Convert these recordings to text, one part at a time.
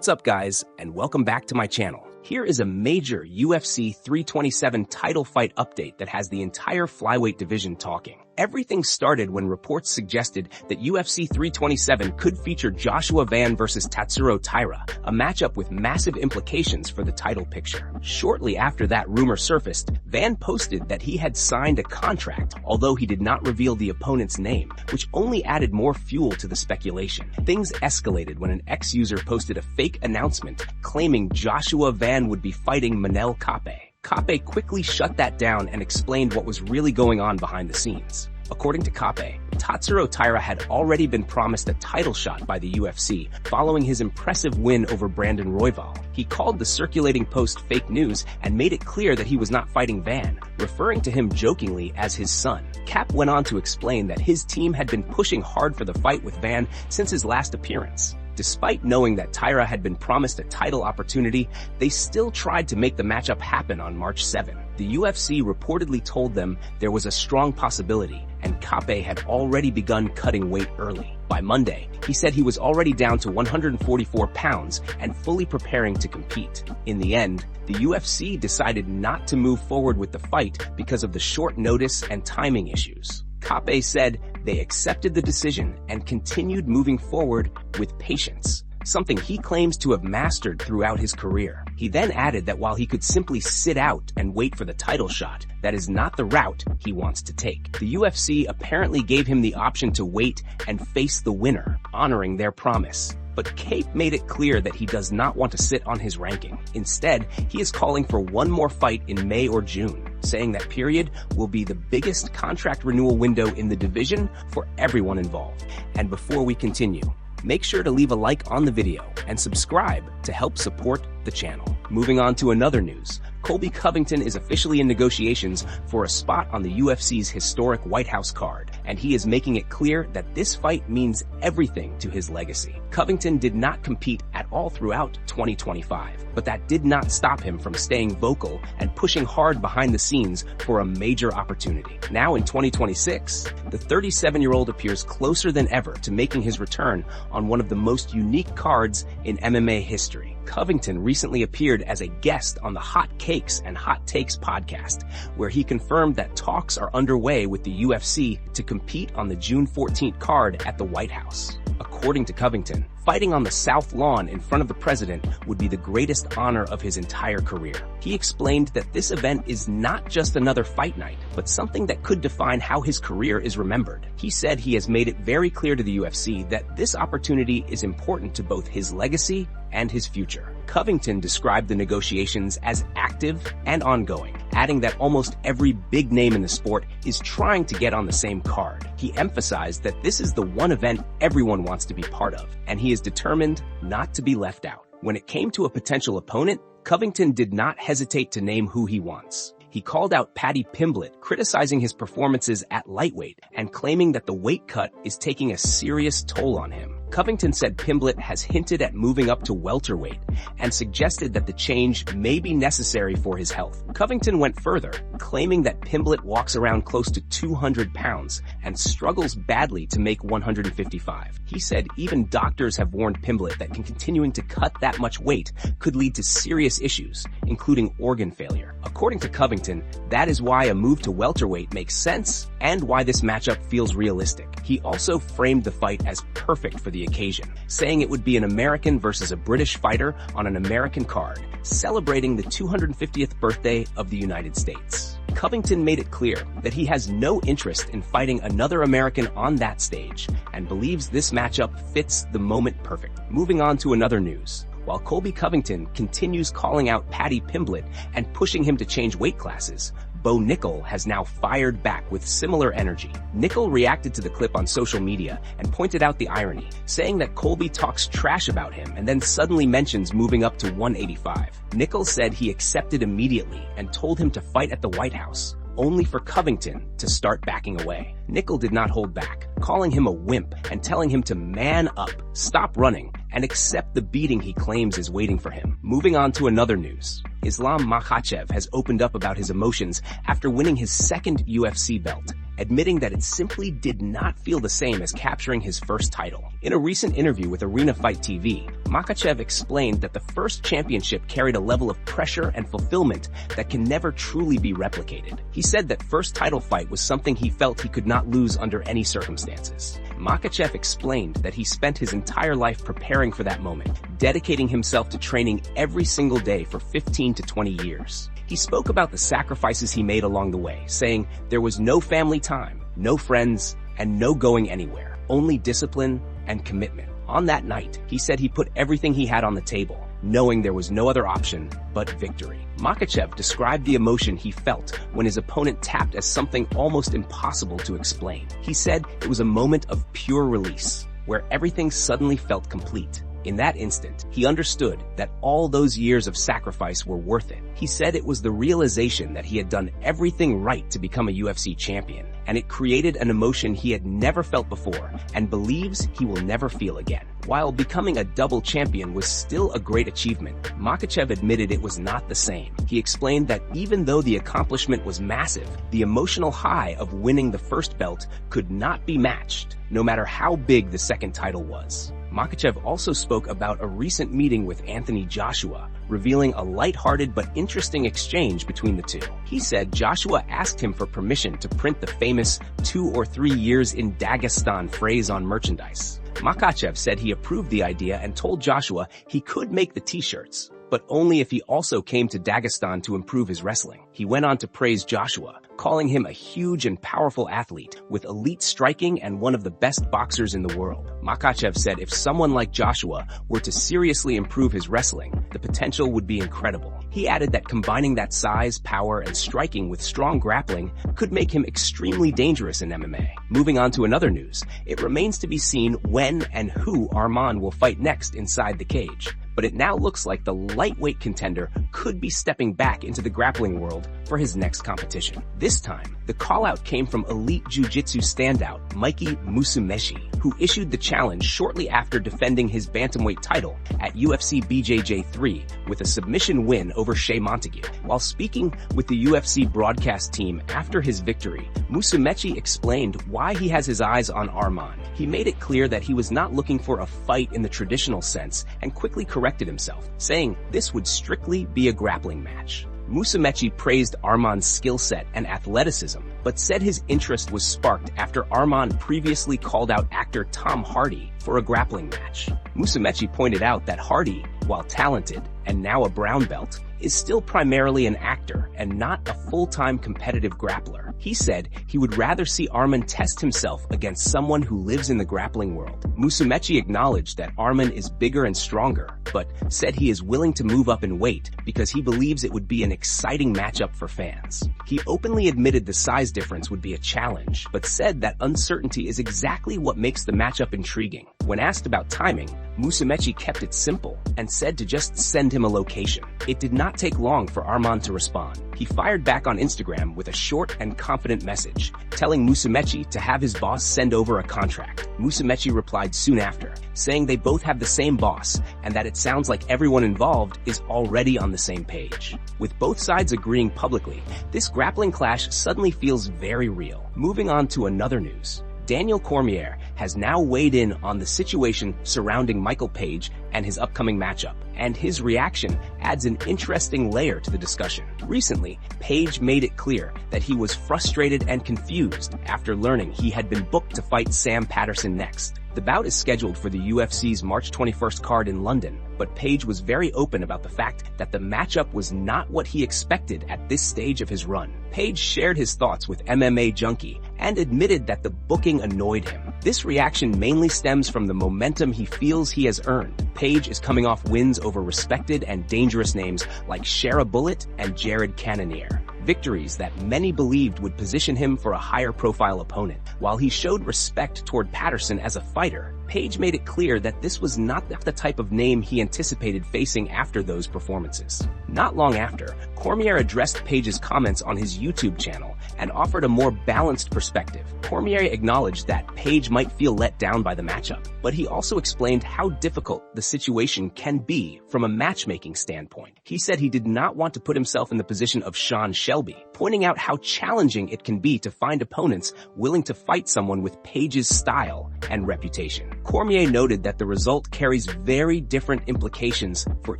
What's up, guys, and welcome back to my channel. Here is a major UFC 327 title fight update that has the entire flyweight division talking. Everything started when reports suggested that UFC 327 could feature Joshua Van versus Tatsuro Taira, a matchup with massive implications for the title picture. Shortly after that rumor surfaced, Van posted that he had signed a contract, although he did not reveal the opponent's name, which only added more fuel to the speculation. Things escalated when an ex-user posted a fake announcement claiming Joshua Van would be fighting Manel Kape. Kape quickly shut that down and explained what was really going on behind the scenes. According to Kape, Tatsuro Taira had already been promised a title shot by the UFC following his impressive win over Brandon Royval. He called the circulating post fake news and made it clear that he was not fighting Van, referring to him jokingly as his son. Cap went on to explain that his team had been pushing hard for the fight with Van since his last appearance. Despite knowing that Taira had been promised a title opportunity, they still tried to make the matchup happen on March 7. The UFC reportedly told them there was a strong possibility, and Kape had already begun cutting weight early. By Monday, he said he was already down to 144 pounds and fully preparing to compete. In the end, the UFC decided not to move forward with the fight because of the short notice and timing issues. Kape said they accepted the decision and continued moving forward with patience, something he claims to have mastered throughout his career. He then added that while he could simply sit out and wait for the title shot, that is not the route he wants to take. The UFC apparently gave him the option to wait and face the winner, honoring their promise. But Cape made it clear that he does not want to sit on his ranking. Instead, he is calling for one more fight in May or June, saying that period will be the biggest contract renewal window in the division for everyone involved. And before we continue, make sure to leave a like on the video and subscribe to help support the channel. Moving on to another news, Colby Covington is officially in negotiations for a spot on the UFC's historic White House card, and he is making it clear that this fight means everything to his legacy. Covington did not compete at all throughout 2025, but that did not stop him from staying vocal and pushing hard behind the scenes for a major opportunity. Now in 2026, the 37-year-old appears closer than ever to making his return on one of the most unique cards in MMA history. Covington recently appeared as a guest on the Hot Cakes and Hot Takes podcast, where he confirmed that talks are underway with the UFC to compete on the June 14th card at the White House. According to Covington, fighting on the South Lawn in front of the president would be the greatest honor of his entire career. He explained that this event is not just another fight night, but something that could define how his career is remembered. He said he has made it very clear to the UFC that this opportunity is important to both his legacy and his future. Covington described the negotiations as active and ongoing, adding that almost every big name in the sport is trying to get on the same card. He emphasized that this is the one event everyone wants to be part of, and he is determined not to be left out. When it came to a potential opponent, Covington did not hesitate to name who he wants. He called out Paddy Pimblett, criticizing his performances at lightweight and claiming that the weight cut is taking a serious toll on him. Covington said Pimblett has hinted at moving up to welterweight and suggested that the change may be necessary for his health. Covington went further, claiming that Pimblett walks around close to 200 pounds and struggles badly to make 155. He said even doctors have warned Pimblett that continuing to cut that much weight could lead to serious issues, including organ failure. According to Covington, that is why a move to welterweight makes sense and why this matchup feels realistic. He also framed the fight as perfect for the occasion, saying it would be an American versus a British fighter on an American card, celebrating the 250th birthday of the United States. Covington made it clear that he has no interest in fighting another American on that stage and believes this matchup fits the moment perfect. Moving on to another news. While Colby Covington continues calling out Paddy Pimblett and pushing him to change weight classes, Bo Nickal has now fired back with similar energy. Nickal reacted to the clip on social media and pointed out the irony, saying that Colby talks trash about him and then suddenly mentions moving up to 185. Nickal said he accepted immediately and told him to fight at the White House, only for Covington to start backing away. Nickal did not hold back, calling him a wimp and telling him to man up, stop running, and accept the beating he claims is waiting for him. Moving on to another news. Islam Makhachev has opened up about his emotions after winning his second UFC belt admitting that it simply did not feel the same as capturing his first title. In a recent interview with Arena Fight TV, Makhachev explained that the first championship carried a level of pressure and fulfillment that can never truly be replicated. He said that first title fight was something he felt he could not lose under any circumstances. Makhachev explained that he spent his entire life preparing for that moment, dedicating himself to training every single day for 15 to 20 years. He spoke about the sacrifices he made along the way, saying there was no family time, no friends, and no going anywhere, only discipline and commitment. On that night, he said he put everything he had on the table, knowing there was no other option but victory. Makhachev described the emotion he felt when his opponent tapped as something almost impossible to explain. He said it was a moment of pure release, where everything suddenly felt complete. In that instant, he understood that all those years of sacrifice were worth it. He said it was the realization that he had done everything right to become a UFC champion, and it created an emotion he had never felt before and believes he will never feel again. While becoming a double champion was still a great achievement, Makhachev admitted it was not the same. He explained that even though the accomplishment was massive, the emotional high of winning the first belt could not be matched, no matter how big the second title was. Makhachev also spoke about a recent meeting with Anthony Joshua, revealing a lighthearted but interesting exchange between the two. He said Joshua asked him for permission to print the famous 2 or 3 years in Dagestan phrase on merchandise. Makhachev said he approved the idea and told Joshua he could make the t-shirts, but only if he also came to Dagestan to improve his wrestling. He went on to praise Joshua, calling him a huge and powerful athlete with elite striking and one of the best boxers in the world. Makhachev said if someone like Joshua were to seriously improve his wrestling, the potential would be incredible. He added that combining that size, power, and striking with strong grappling could make him extremely dangerous in MMA. Moving on to another news, it remains to be seen when and who Arman will fight next inside the cage, but it now looks like the lightweight contender could be stepping back into the grappling world for his next competition. This time, the call-out came from elite jiu-jitsu standout Mikey Musumeci, who issued the challenge shortly after defending his bantamweight title at UFC BJJ3 with a submission win over Shea Montague. While speaking with the UFC broadcast team after his victory, Musumeci explained why he has his eyes on Arman. He made it clear that he was not looking for a fight in the traditional sense and quickly corrected himself, saying this would strictly be a grappling match. Musumeci praised Arman's skill set and athleticism, but said his interest was sparked after Arman previously called out actor Tom Hardy for a grappling match. Musumeci pointed out that Hardy, while talented and now a brown belt, is still primarily an actor and not a full-time competitive grappler. He said he would rather see Arman test himself against someone who lives in the grappling world. Musumeci acknowledged that Arman is bigger and stronger, but said he is willing to move up in weight because he believes it would be an exciting matchup for fans. He openly admitted the size difference would be a challenge, but said that uncertainty is exactly what makes the matchup intriguing. When asked about timing, Musumeci kept it simple and said to just send him a location. It did not take long for Arman to respond. He fired back on Instagram with a short and confident message, telling Musumeci to have his boss send over a contract. Musumeci replied soon after, saying they both have the same boss and that it sounds like everyone involved is already on the same page. With both sides agreeing publicly, this grappling clash suddenly feels very real. Moving on to another news. Daniel Cormier has now weighed in on the situation surrounding Michael Page and his upcoming matchup, and his reaction adds an interesting layer to the discussion. Recently, Page made it clear that he was frustrated and confused after learning he had been booked to fight Sam Patterson next. The bout is scheduled for the UFC's March 21st card in London, but Page was very open about the fact that the matchup was not what he expected at this stage of his run. Page shared his thoughts with MMA Junkie and admitted that the booking annoyed him. This reaction mainly stems from the momentum he feels he has earned. Page is coming off wins over respected and dangerous names like Shara Bullet and Jared Cannonier, victories that many believed would position him for a higher profile opponent. While he showed respect toward Patterson as a fighter, Page made it clear that this was not the type of name he anticipated facing after those performances. Not long after, Cormier addressed Page's comments on his YouTube channel and offered a more balanced perspective. Cormier acknowledged that Page might feel let down by the matchup, but he also explained how difficult the situation can be from a matchmaking standpoint. He said he did not want to put himself in the position of Sean Shelby, Shelby, pointing out how challenging it can be to find opponents willing to fight someone with Page's style and reputation. Cormier noted that the result carries very different implications for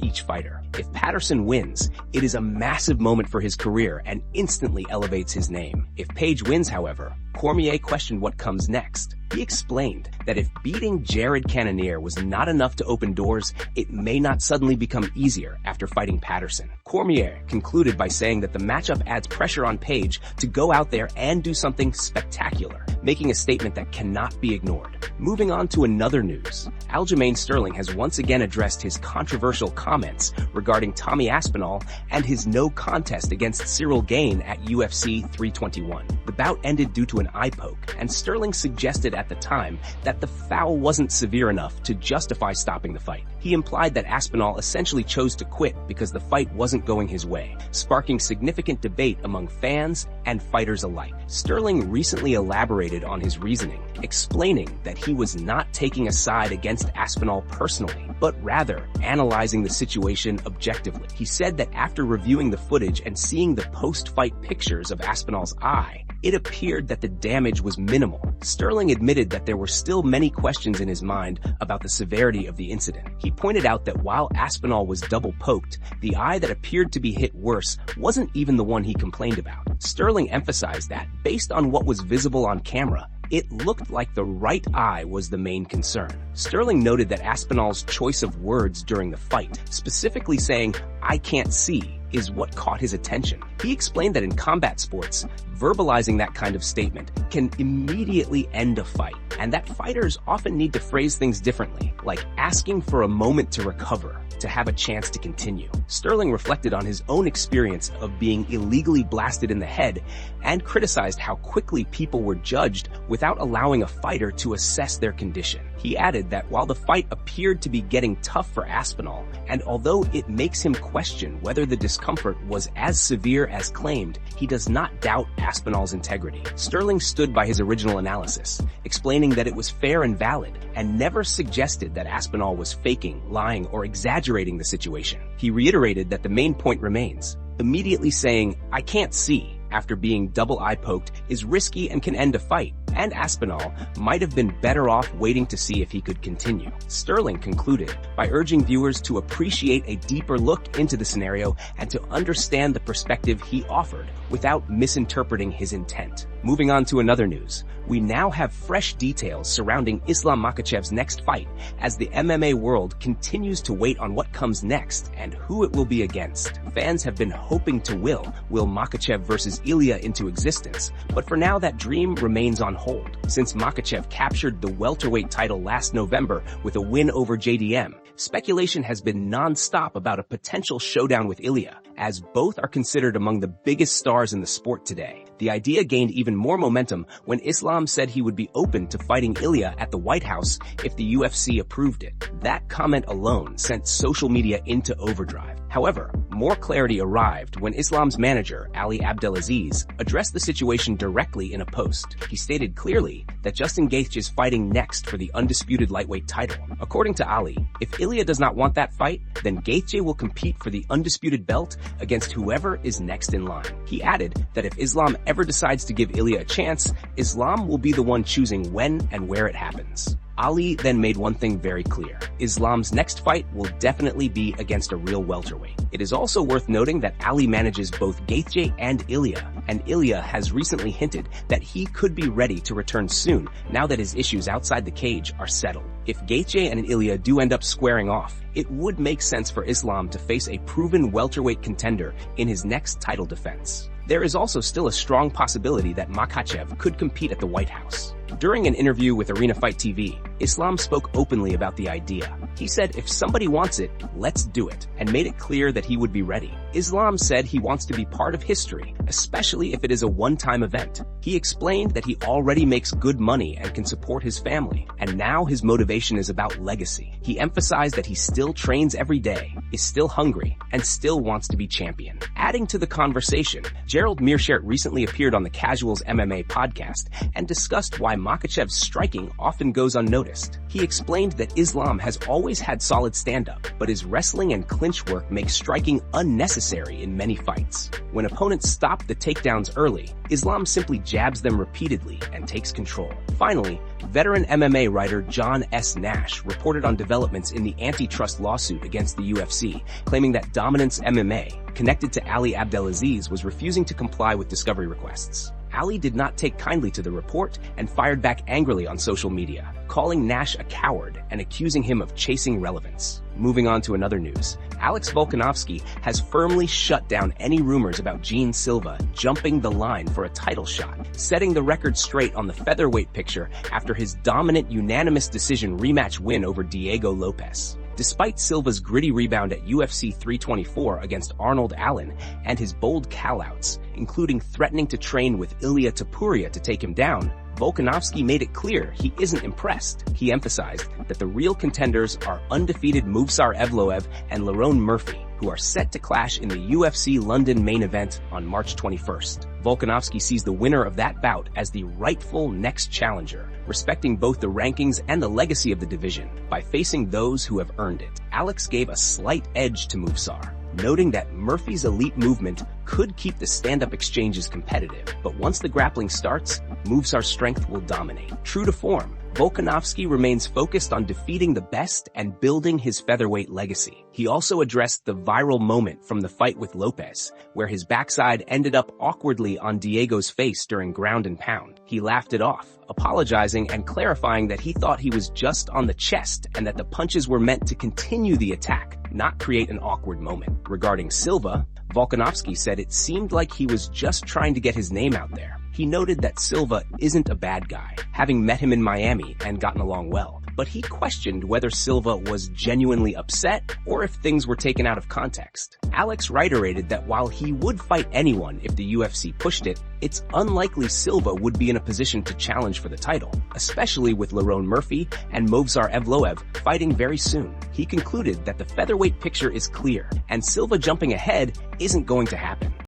each fighter. If Patterson wins, it is a massive moment for his career and instantly elevates his name. If Page wins, however, Cormier questioned what comes next. He explained that if beating Jared Cannonier was not enough to open doors, it may not suddenly become easier after fighting Patterson. Cormier concluded by saying that the matchup adds pressure on Page to go out there and do something spectacular, making a statement that cannot be ignored. Moving on to another news, Aljamain Sterling has once again addressed his controversial comments regarding Tommy Aspinall and his no contest against Cyril Gane at UFC 321. The bout ended due to an eye poke, and Sterling suggested at the time that the foul wasn't severe enough to justify stopping the fight. He implied that Aspinall essentially chose to quit because the fight wasn't going his way, sparking significant debate among fans and fighters alike. Sterling recently elaborated on his reasoning, explaining that he was not taking a side against Aspinall personally, but rather analyzing the situation objectively. He said that after reviewing the footage and seeing the post-fight pictures of Aspinall's eye, it appeared that the damage was minimal. Sterling admitted that there were still many questions in his mind about the severity of the incident. He pointed out that while Aspinall was double poked, the eye that appeared to be hit worse wasn't even the one he complained about. Sterling emphasized that, based on what was visible on camera, it looked like the right eye was the main concern. Sterling noted that Aspinall's choice of words during the fight, specifically saying, "I can't see," is what caught his attention. He explained that in combat sports, verbalizing that kind of statement can immediately end a fight, and that fighters often need to phrase things differently, like asking for a moment to recover, to have a chance to continue. Sterling reflected on his own experience of being illegally blasted in the head and criticized how quickly people were judged without allowing a fighter to assess their condition. He added that while the fight appeared to be getting tough for Aspinall, and although it makes him question whether the discomfort was as severe as claimed, he does not doubt Aspinall's integrity. Sterling stood by his original analysis, explaining that it was fair and valid, and never suggested that Aspinall was faking, lying, or exaggerating the situation. He reiterated that the main point remains, immediately saying, "I can't see," after being double eye poked is risky and can end a fight, and Aspinall might have been better off waiting to see if he could continue. Sterling concluded by urging viewers to appreciate a deeper look into the scenario and to understand the perspective he offered without misinterpreting his intent. Moving on to another news, we now have fresh details surrounding Islam Makhachev's next fight as the MMA world continues to wait on what comes next and who it will be against. Fans have been hoping to will Makhachev versus Ilya into existence, but for now that dream remains on hold. Since Makhachev captured the welterweight title last November with a win over JDM, speculation has been non-stop about a potential showdown with Ilya, as both are considered among the biggest stars in the sport today. The idea gained even more momentum when Islam said he would be open to fighting Ilya at the White House if the UFC approved it. That comment alone sent social media into overdrive. However, more clarity arrived when Islam's manager, Ali Abdelaziz, addressed the situation directly in a post. He stated clearly that Justin Gaethje is fighting next for the undisputed lightweight title. According to Ali, if Ilya does not want that fight, then Gaethje will compete for the undisputed belt against whoever is next in line. He added that if Islam ever decides to give Ilya a chance, Islam will be the one choosing when and where it happens. Ali then made one thing very clear. Islam's next fight will definitely be against a real welterweight. It is also worth noting that Ali manages both Gaethje and Ilya, and Ilya has recently hinted that he could be ready to return soon now that his issues outside the cage are settled. If Gaethje and Ilya do end up squaring off, it would make sense for Islam to face a proven welterweight contender in his next title defense. There is also still a strong possibility that Makhachev could compete at the White House. During an interview with Arena Fight TV, Islam spoke openly about the idea. He said if somebody wants it, let's do it, and made it clear that he would be ready. Islam said he wants to be part of history, especially if it is a one-time event. He explained that he already makes good money and can support his family, and now his motivation is about legacy. He emphasized that he still trains every day, is still hungry, and still wants to be champion. Adding to the conversation, Gerald Meerschaert recently appeared on the Casuals MMA podcast and discussed why Makhachev's striking often goes unnoticed. He explained that Islam has always always had solid stand-up, but his wrestling and clinch work makes striking unnecessary in many fights. When opponents stop the takedowns early, Islam simply jabs them repeatedly and takes control. Finally, veteran MMA writer John S. Nash reported on developments in the antitrust lawsuit against the UFC, claiming that Dominance MMA, connected to Ali Abdelaziz, was refusing to comply with discovery requests. Ali did not take kindly to the report and fired back angrily on social media, calling Nash a coward and accusing him of chasing relevance. Moving on to another news, Alex Volkanovski has firmly shut down any rumors about Gene Silva jumping the line for a title shot, setting the record straight on the featherweight picture after his dominant unanimous decision rematch win over Diego Lopes. Despite Silva's gritty rebound at UFC 324 against Arnold Allen and his bold callouts, including threatening to train with Ilia Topuria to take him down, Volkanovski made it clear he isn't impressed. He emphasized that the real contenders are undefeated movsar Evloev and Lerone Murphy, who are set to clash in the UFC London main event on March 21st. Volkanovski sees the winner of that bout as the rightful next challenger, respecting both the rankings and the legacy of the division by facing those who have earned it. Alex gave a slight edge to movsar, noting that Murphy's elite movement could keep the stand-up exchanges competitive, but once the grappling starts, movsar's strength will dominate. True to form, Volkanovski remains focused on defeating the best and building his featherweight legacy. He also addressed the viral moment from the fight with Lopes, where his backside ended up awkwardly on Diego's face during ground and pound. He laughed it off, apologizing and clarifying that he thought he was just on the chest and that the punches were meant to continue the attack, not create an awkward moment. Regarding Silva, Volkanovski said it seemed like he was just trying to get his name out there. He noted that Silva isn't a bad guy, having met him in Miami and gotten along well, but he questioned whether Silva was genuinely upset or if things were taken out of context. Alex reiterated that while he would fight anyone if the UFC pushed it, it's unlikely Silva would be in a position to challenge for the title, especially with Lerone Murphy and Movsar Evloev fighting very soon. He concluded that the featherweight picture is clear, and Silva jumping ahead isn't going to happen.